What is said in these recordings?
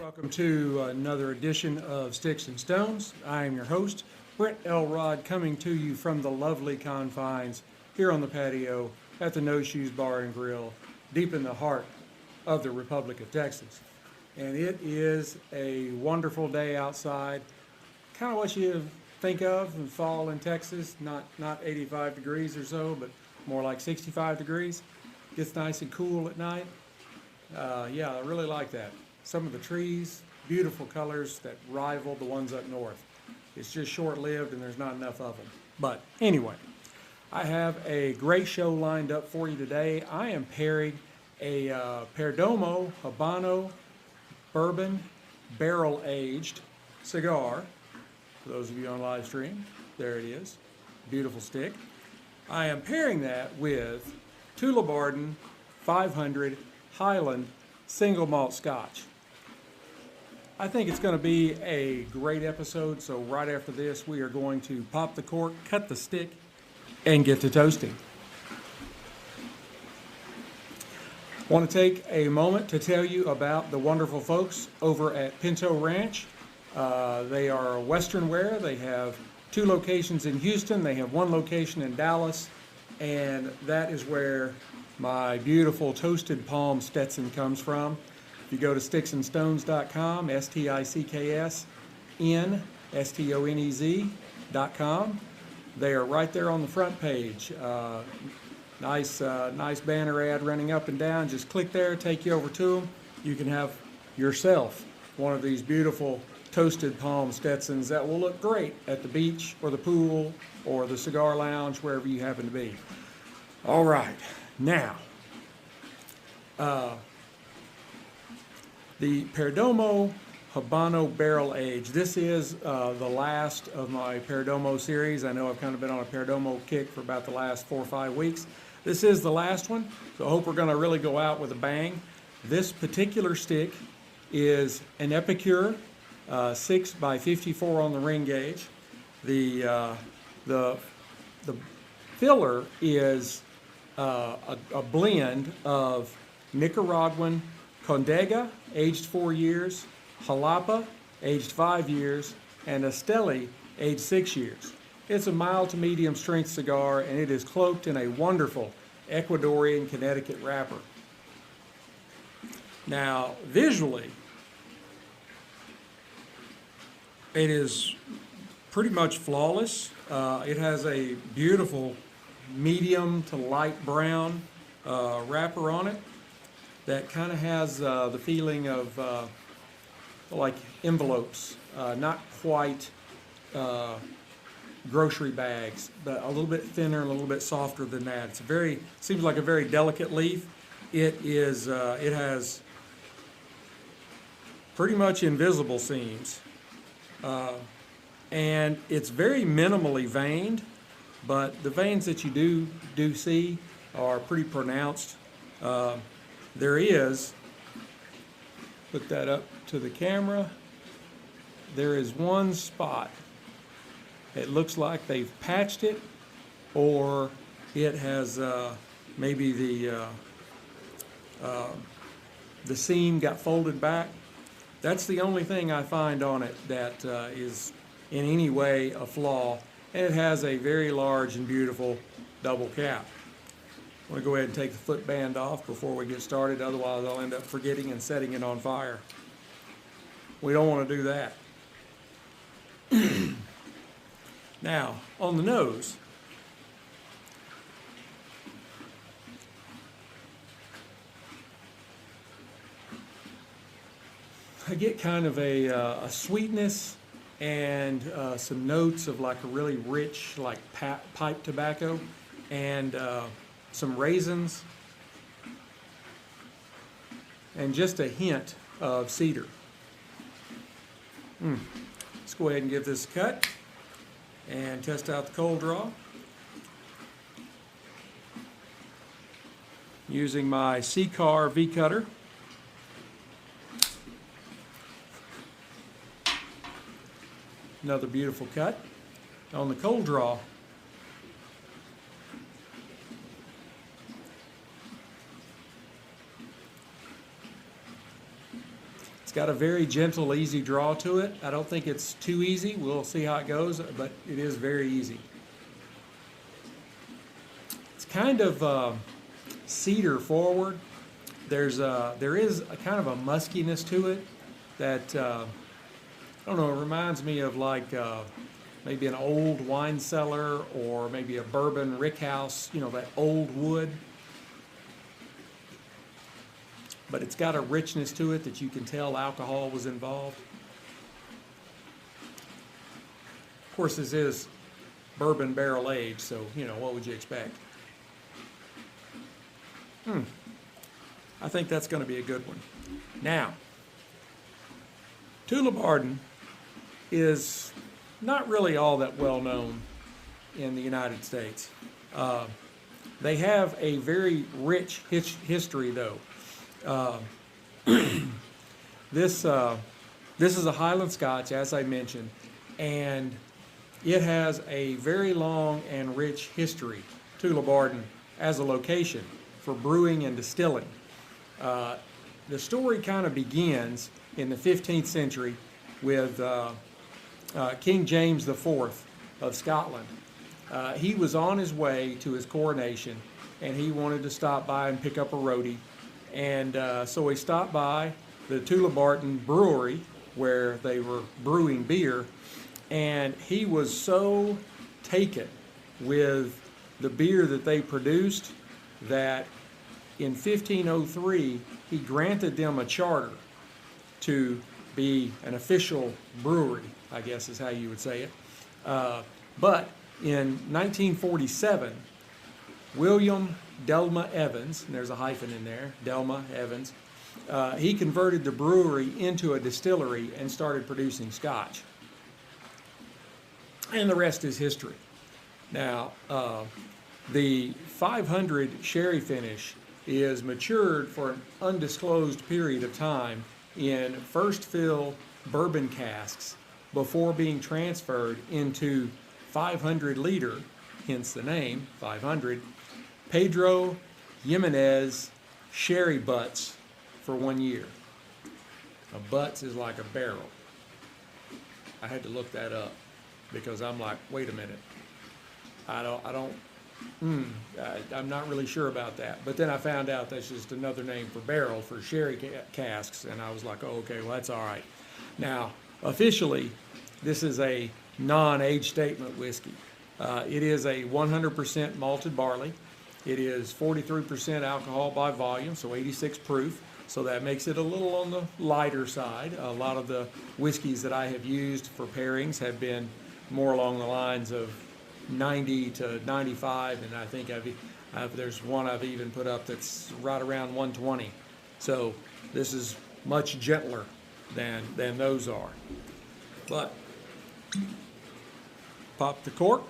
Welcome to another edition of Sticks-n-Stones. I am your host, Brent Elrod, coming to you from the lovely confines here on the patio at the No Shoes Bar and Grill, deep in the heart of the Republic of Texas. And it is a wonderful day outside, kind of what you think of in fall in Texas, not 85 degrees or so, but more like 65 degrees. Gets nice and cool at night. Yeah, I really like that. Some of the trees, beautiful colors that rival the ones up north. It's just short-lived and there's not enough of them. But anyway, I have a great show lined up for you today. I am pairing a Perdomo Habano Bourbon barrel-aged cigar. For those of you on live stream, there it is. Beautiful stick. I am pairing that with Tullibardine 500 Highland single malt Scotch. I think it's going to be a great episode, so right after this we are going to pop the cork, cut the stick, and get to toasting. I want to take a moment to tell you about the wonderful folks over at Pinto Ranch. They are Western wear. They have 2 locations in Houston. They have 1 location in Dallas, and that is where my beautiful toasted palm Stetson comes from. If you go to Sticks-n-Stonez.com, Sticks-n-Stonez.com, they are right there on the front page. Nice banner ad running up and down. Just click there, take you over to them. You can have yourself one of these beautiful toasted palm Stetsons that will look great at the beach or the pool or the cigar lounge, wherever you happen to be. All right, now, the Perdomo Habano Barrel Age. This is the last of my Perdomo series. I know I've kind of been on a Perdomo kick for about the last 4 or 5 weeks. This is the last one, so I hope we're going to really go out with a bang. This particular stick is an Epicure 6x54 on the ring gauge. The filler is a blend of Nicaraguan Condega, aged 4 years, Jalapa, aged 5 years, and Esteli, aged 6 years. It's a mild to medium strength cigar, and it is cloaked in a wonderful Ecuadorian Connecticut wrapper. Now, visually, it is pretty much flawless. It has a beautiful medium to light brown wrapper on it that kind of has the feeling of like envelopes, not quite grocery bags, but a little bit thinner, a little bit softer than that. Seems like a very delicate leaf. It has pretty much invisible seams, and it's very minimally veined, but the veins that you do see are pretty pronounced. There is, put that up to the camera, there is one spot. It looks like they've patched it, or it has maybe the seam got folded back. That's the only thing I find on it that is in any way a flaw, and it has a very large and beautiful double cap. I'm going to go ahead and take the foot band off before we get started, otherwise I'll end up forgetting and setting it on fire. We don't want to do that. Now, on the nose, I get kind of a sweetness and some notes of like a really rich, like pipe tobacco, and some raisins, and just a hint of cedar. Let's go ahead and give this a cut and test out the cold draw using my C-Car V-Cutter. Another beautiful cut. On the cold draw, It's got a very gentle, easy draw to it. I don't think it's too easy. We'll see how it goes, but it is very easy. It's kind of cedar forward. There is a kind of a muskiness to it that, I don't know, it reminds me of like maybe an old wine cellar or maybe a bourbon rickhouse, you know, that old wood. But it's got a richness to it that you can tell alcohol was involved. Of course, this is bourbon barrel aged, so, you know, what would you expect? I think that's going to be a good one. Now, Tullibardine is not really all that well known in the United States. They have a very rich history, though. This is a Highland Scotch, as I mentioned, and it has a very long and rich history, Tullibardine, as a location for brewing and distilling. The story kind of begins in the 15th century with King James IV of Scotland. He was on his way to his coronation, and he wanted to stop by and pick up a roadie. And so he stopped by the Tullibardine brewery where they were brewing beer, and he was so taken with the beer that they produced that in 1503 he granted them a charter to be an official brewery, I guess is how you would say it. But in 1947, William Delma Evans, and there's a hyphen in there, Delma Evans, he converted the brewery into a distillery and started producing Scotch. And the rest is history. Now, the 500 sherry finish is matured for an undisclosed period of time in first fill bourbon casks before being transferred into 500 liter, hence the name 500, Pedro Jimenez sherry butts for 1 year. A butts is like a barrel. I had to look that up because I'm like, wait a minute. I'm not really sure about that. But then I found out that's just another name for barrel for sherry casks, and I was like, oh, okay, well, that's all right. Now, officially, this is a non-age statement whiskey. It is a 100% malted barley. It is 43% alcohol by volume, so 86 proof. So that makes it a little on the lighter side. A lot of the whiskeys that I have used for pairings have been more along the lines of 90 to 95, and I think there's one I've even put up that's right around 120. So this is much gentler than those are. But pop the cork.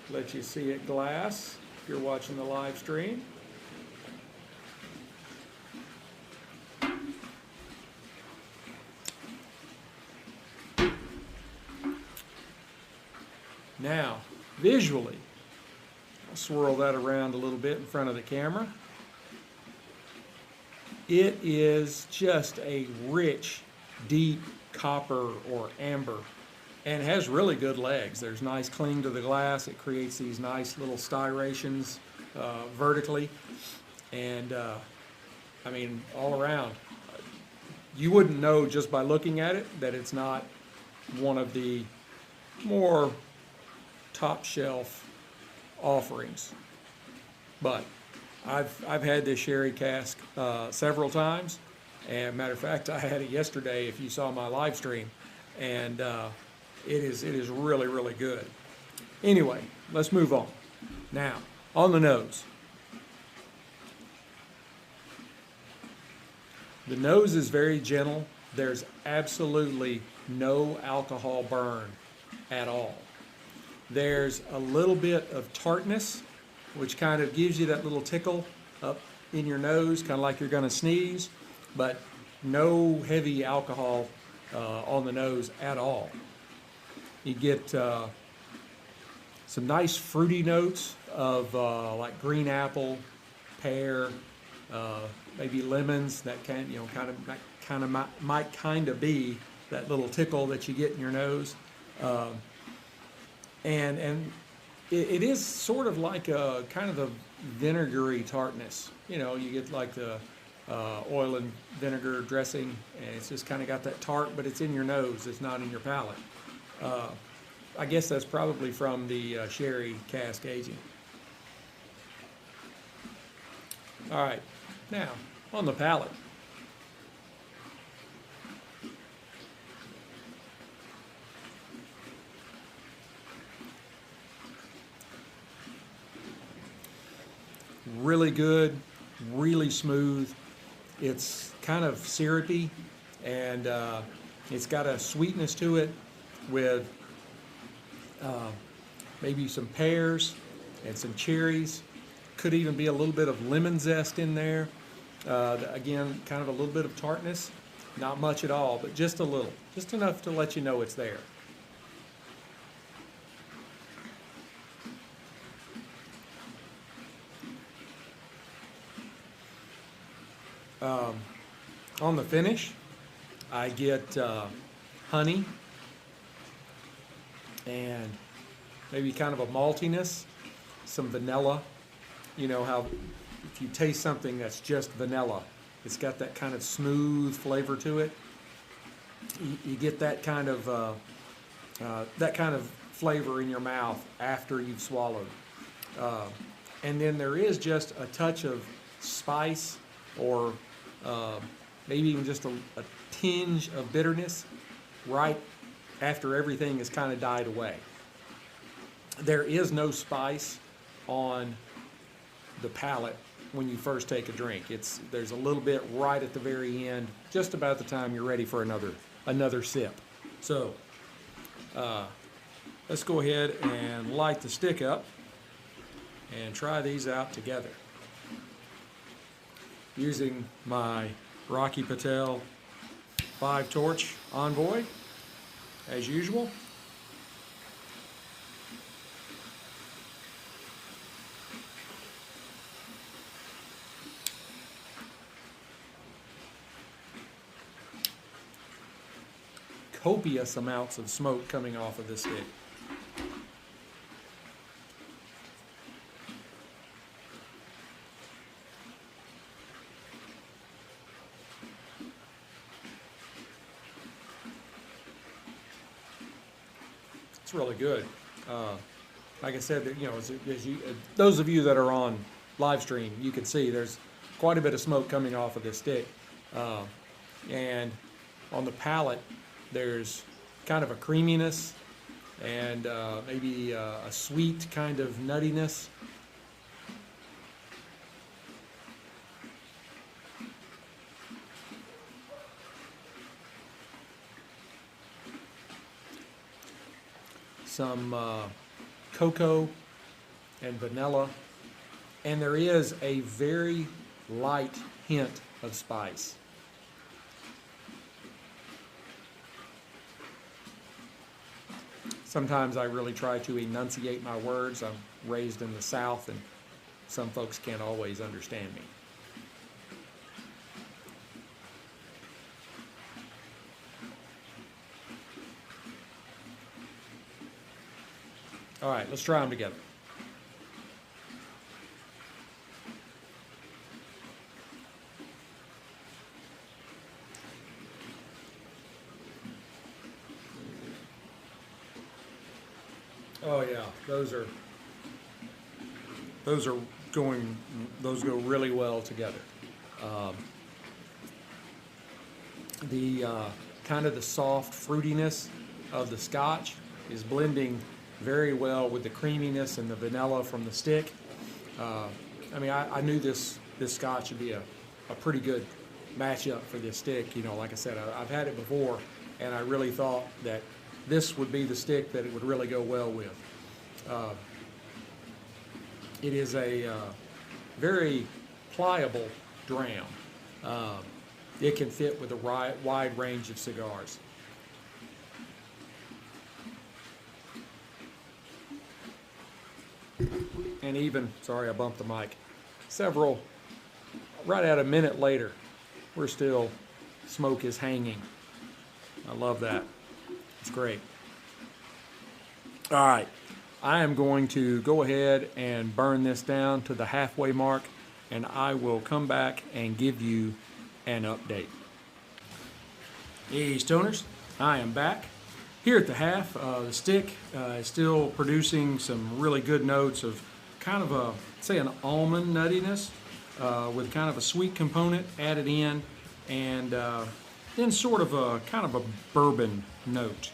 Let you see it glass if you're watching the live stream. Now, visually, I'll swirl that around a little bit in front of the camera. It is just a rich, deep copper or amber, and has really good legs. There's nice cling to the glass. It creates these nice little striations vertically, and I mean, all around. You wouldn't know just by looking at it that it's not one of the more top shelf offerings. But I've had this sherry cask several times, and matter of fact, I had it yesterday if you saw my live stream, and it is really, really good. Anyway, let's move on. Now, on the nose. The nose is very gentle. There's absolutely no alcohol burn at all. There's a little bit of tartness, which kind of gives you that little tickle up in your nose, kind of like you're going to sneeze, but no heavy alcohol on the nose at all. You get some nice fruity notes of like green apple, pear, maybe lemons. That might kind of be that little tickle that you get in your nose, and it is sort of like a kind of a vinegary tartness. You get like the oil and vinegar dressing, and it's just kind of got that tart, but it's in your nose. It's not in your palate. I guess that's probably from the sherry cask aging. All right, now on the palate. Really good, really smooth. It's kind of syrupy, and it's got a sweetness to it with maybe some pears and some cherries. Could even be a little bit of lemon zest in there. Again, kind of a little bit of tartness. Not much at all, but just a little. Just enough to let you know it's there. On the finish, I get honey and maybe kind of a maltiness, some vanilla. You know how if you taste something that's just vanilla, it's got that kind of smooth flavor to it. You get that kind of flavor in your mouth after you've swallowed. And then there is just a touch of spice, or maybe even just a tinge of bitterness right after everything has kind of died away. There is no spice on the palate when you first take a drink. There's a little bit right at the very end, just about the time you're ready for another sip. So let's go ahead and light the stick up and try these out together using my Rocky Patel 5-torch Envoy as usual. Copious amounts of smoke coming off of this stick. It's really good. Like I said, those of you that are on live stream, you can see there's quite a bit of smoke coming off of this stick. And on the palate, there's kind of a creaminess and maybe a sweet kind of nuttiness. Some cocoa and vanilla, and there is a very light hint of spice. Sometimes I really try to enunciate my words. I'm raised in the South, and some folks can't always understand me. All right, let's try them together. Oh yeah, those go really well together. The kind of the soft fruitiness of the Scotch is blending very well with the creaminess and the vanilla from the stick. I mean, I knew this Scotch would be a pretty good matchup for this stick. You know, like I said, I've had it before, and I really thought that this would be the stick that it would really go well with. It is a very pliable dram. It can fit with a wide range of cigars. And even, sorry I bumped the mic, several right at a minute later, we're still, smoke is hanging. I love that. It's great. All right, I am going to go ahead and burn this down to the halfway mark, and I will come back and give you an update. Hey, Stoners, I am back. Here at the half, the stick is still producing some really good notes of kind of a, say, an almond nuttiness with kind of a sweet component added in, and then sort of a kind of a bourbon note.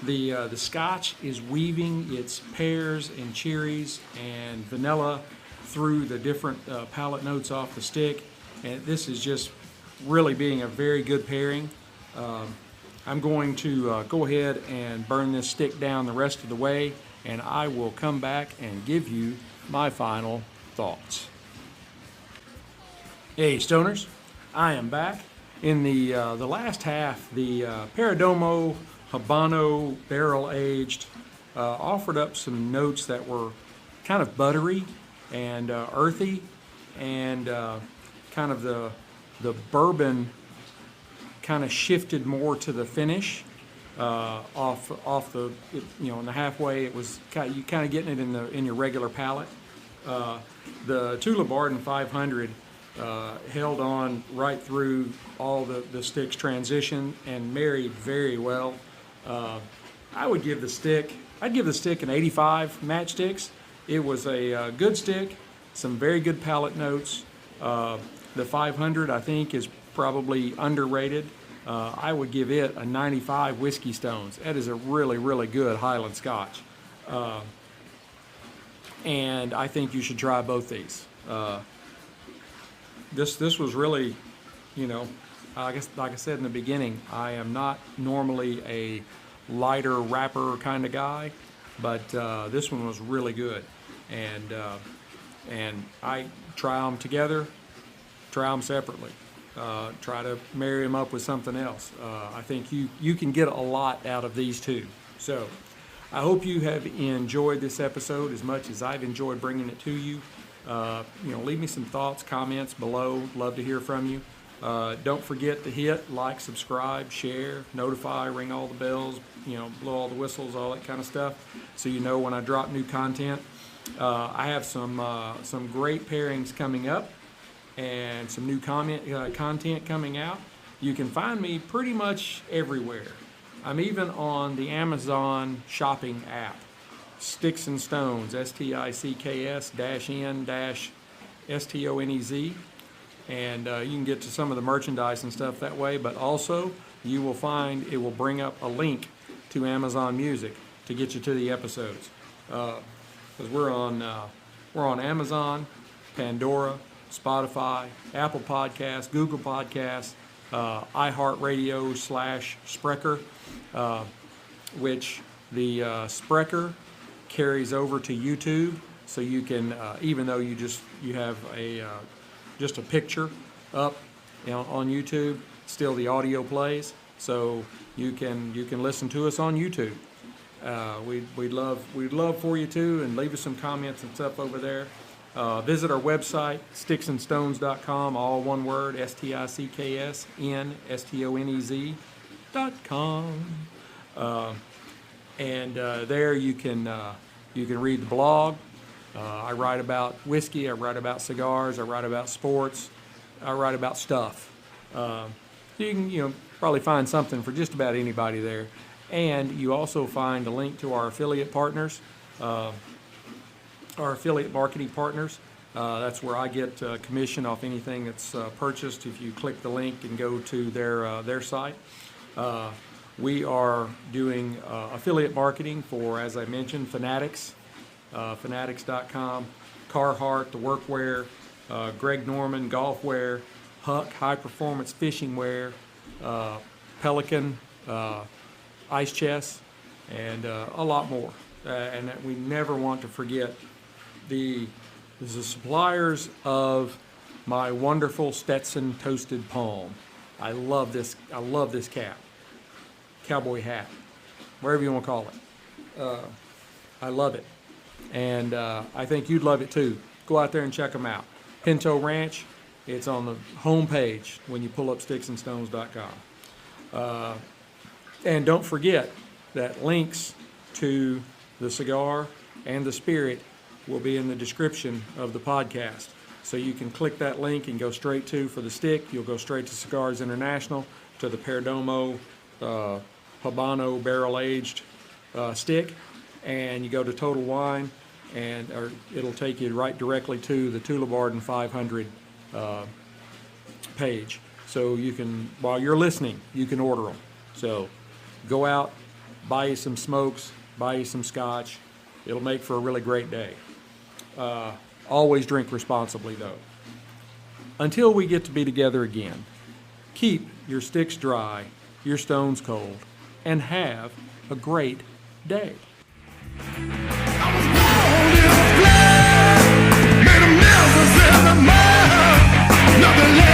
The Scotch is weaving its pears and cherries and vanilla through the different palate notes off the stick, and this is just really being a very good pairing. I'm going to go ahead and burn this stick down the rest of the way, and I will come back and give you my final thoughts. Hey, Stoners, I am back. In the last half, the Perdomo Habano barrel aged offered up some notes that were kind of buttery and earthy, and kind of the bourbon kind of shifted more to the finish off the, in the halfway. It was you kind of getting it in your regular palate. The Tullibardine 500 held on right through all the stick's transition and married very well. I'd give the stick an 85 matchsticks. It was a good stick, some very good palate notes. The 500, I think, is probably underrated. I would give it a 95 Whiskey Stones. That is a really, really good Highland Scotch. And I think you should try both these. This was really, I guess, like I said in the beginning, I am not normally a lighter wrapper kind of guy, but this one was really good. And I try them together, try them separately, try to marry them up with something else. I think you can get a lot out of these two. So I hope you have enjoyed this episode as much as I've enjoyed bringing it to you. Leave me some thoughts, comments below. Love to hear from you. Don't forget to hit like, subscribe, share, notify, ring all the bells, blow all the whistles, all that kind of stuff, so you know when I drop new content. I have some great pairings coming up and some new content coming out. You can find me pretty much everywhere. I'm even on the Amazon shopping app, Sticks-n-Stonez, Sticks-N-Stonez, and you can get to some of the merchandise and stuff that way. But also, you will find it will bring up a link to Amazon Music to get you to the episodes. Because we're on Amazon, Pandora, Spotify, Apple Podcasts, Google Podcasts, iHeartRadio / Spreaker, which the Spreaker carries over to YouTube, so you can, even though you have just a picture up on YouTube, still the audio plays, so you can listen to us on YouTube. We'd love for you to, and leave us some comments and stuff over there. Visit our website, Sticks-n-Stonez.com, all one word, Sticks-n-Stonez.com. And there you can read the blog. I write about whiskey, I write about cigars, I write about sports, I write about stuff. You can probably find something for just about anybody there. And you also find a link to our affiliate partners, our affiliate marketing partners. That's where I get commission off anything that's purchased if you click the link and go to their site. We are doing affiliate marketing for, as I mentioned, Fanatics, Fanatics.com, Carhartt, the workwear, Greg Norman, golfwear, Huck, high performance fishing wear, Pelican, ice chests, and a lot more. And we never want to forget the suppliers of my wonderful Stetson Toasted Palm. I love this cap, cowboy hat, wherever you want to call it. I love it, and I think you'd love it too. Go out there and check them out. Pinto Ranch, it's on the home page when you pull up Sticks-n-Stonez.com. And don't forget that links to the cigar and the spirit will be in the description of the podcast. So you can click that link and go straight to, for the stick, you'll go straight to Cigars International, to the Perdomo Habano barrel-aged stick, and you go to Total Wine, or it'll take you right directly to the Tullibardine 500 page. So you can, while you're listening, you can order them. So go out, buy you some smokes, buy you some scotch. It'll make for a really great day. Always drink responsibly, though. Until we get to be together again, keep your sticks dry, your stones cold, and have a great day. Nothing left.